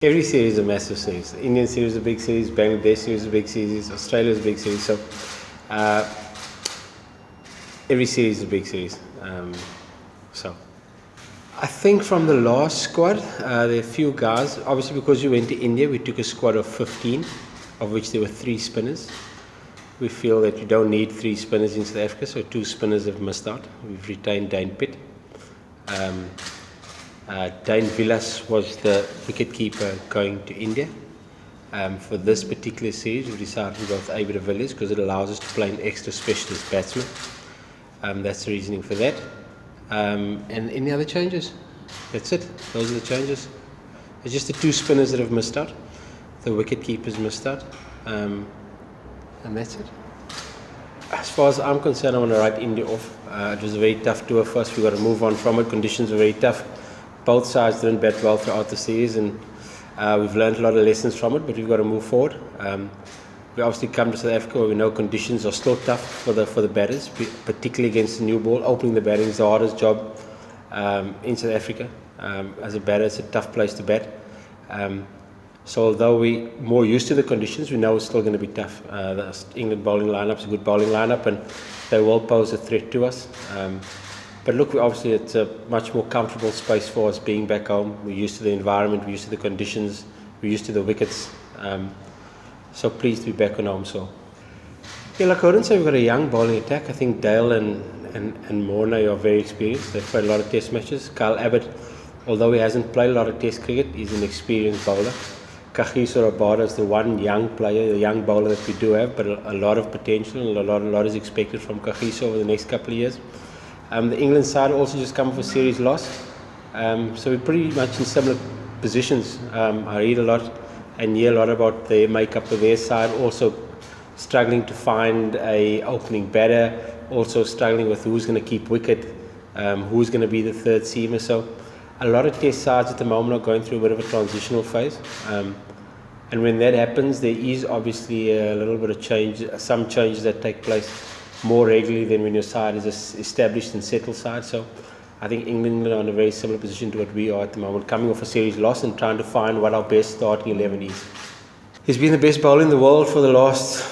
Every series is a massive series. The Indian series is a big series, Bangladesh series is a big series, Australia is a big series. So every series is a big series. So I think from the last squad, there are a few guys. Obviously, because we went to India, we took a squad of 15, of which there were 3 spinners. We feel that you don't need 3 spinners in South Africa, so 2 spinners have missed out. We've retained Dane Pitt. Dane Villas was the wicket-keeper going to India. For this particular series, we decided to go with AB de Villiers because it allows us to play an extra specialist batsman. That's the reasoning for that. And any other changes? That's it. Those are the changes. It's just the 2 spinners that have missed out. The wicket-keepers missed out. And that's it. As far as I'm concerned, I want to write India off. It was a very tough tour for us. We got to move on from it. Conditions were very tough. Both sides didn't bat well throughout the series, and we've learned a lot of lessons from it, but we've got to move forward. We obviously come to South Africa where we know conditions are still tough for the batters, particularly against the new ball. Opening the batting is the hardest job in South Africa. As a batter, it's a tough place to bat. So although we're more used to the conditions, we know it's still going to be tough. The England bowling lineup is a good bowling lineup, and they will pose a threat to us. But look, obviously it's a much more comfortable space for us being back home. We're used to the environment, we're used to the conditions, we're used to the wickets. So pleased to be back on home soil. Yeah, like I wouldn't say we've got a young bowling attack. I think Dale and Mornay are very experienced. They've played a lot of test matches. Kyle Abbott, although he hasn't played a lot of test cricket, he's an experienced bowler. Kagiso Rabada is the one young player, the young bowler that we do have, but a lot of potential and a lot is expected from Kagiso over the next couple of years. The England side also just come off a series loss, so we're pretty much in similar positions. I read a lot and hear a lot about the makeup of their side, also struggling to find a opening batter, also struggling with who's going to keep wicket, who's going to be the third seamer. So a lot of test sides at the moment are going through a bit of a transitional phase, and when that happens, there is obviously a little bit of change, some changes that take place more regularly than when your side is an established and settled side. So I think England are in a very similar position to what we are at the moment, coming off a series loss and trying to find what our best starting 11 is. He's been the best bowler in the world for the last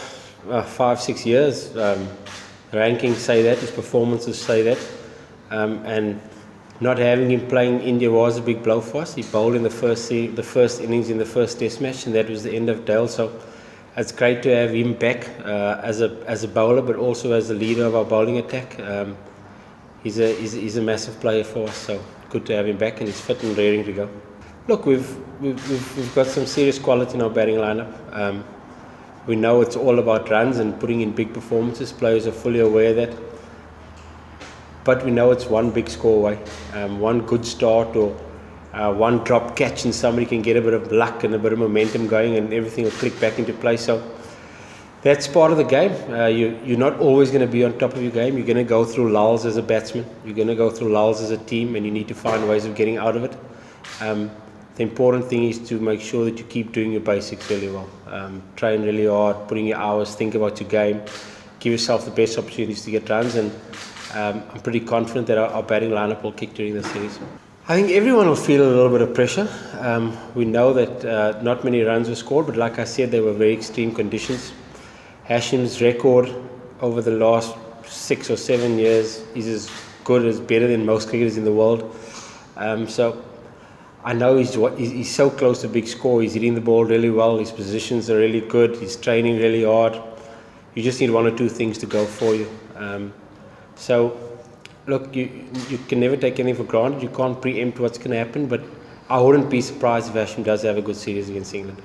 5-6 years. Rankings say that, his performances say that, and not having him playing India was a big blow for us. He bowled in the first innings in the first test match, and that was the end of Dale. So it's great to have him back as a bowler, but also as the leader of our bowling attack. He's a massive player for us, so good to have him back, and he's fit and raring to go. Look, we've got some serious quality in our batting lineup. We know it's all about runs and putting in big performances. Players are fully aware of that. But we know it's one big score away. One good start or one drop catch and somebody can get a bit of luck and a bit of momentum going and everything will click back into place. So that's part of the game. You're not always going to be on top of your game. You're going to go through lulls as a batsman. You're going to go through lulls as a team, and you need to find ways of getting out of it. The important thing is to make sure that you keep doing your basics really well. Train really hard, put in your hours, think about your game, give yourself the best opportunities to get runs, and I'm pretty confident that our batting lineup will kick during the series. I think everyone will feel a little bit of pressure. We know that not many runs were scored, but like I said, they were very extreme conditions. Hashim's record over the last 6 or 7 years is as good as better than most cricketers in the world. So I know he's so close to a big score. He's hitting the ball really well. His positions are really good. He's training really hard. You just need 1 or 2 things to go for you. So look, you can never take anything for granted. You can't preempt what's going to happen, but I wouldn't be surprised if Hashim does have a good series against England.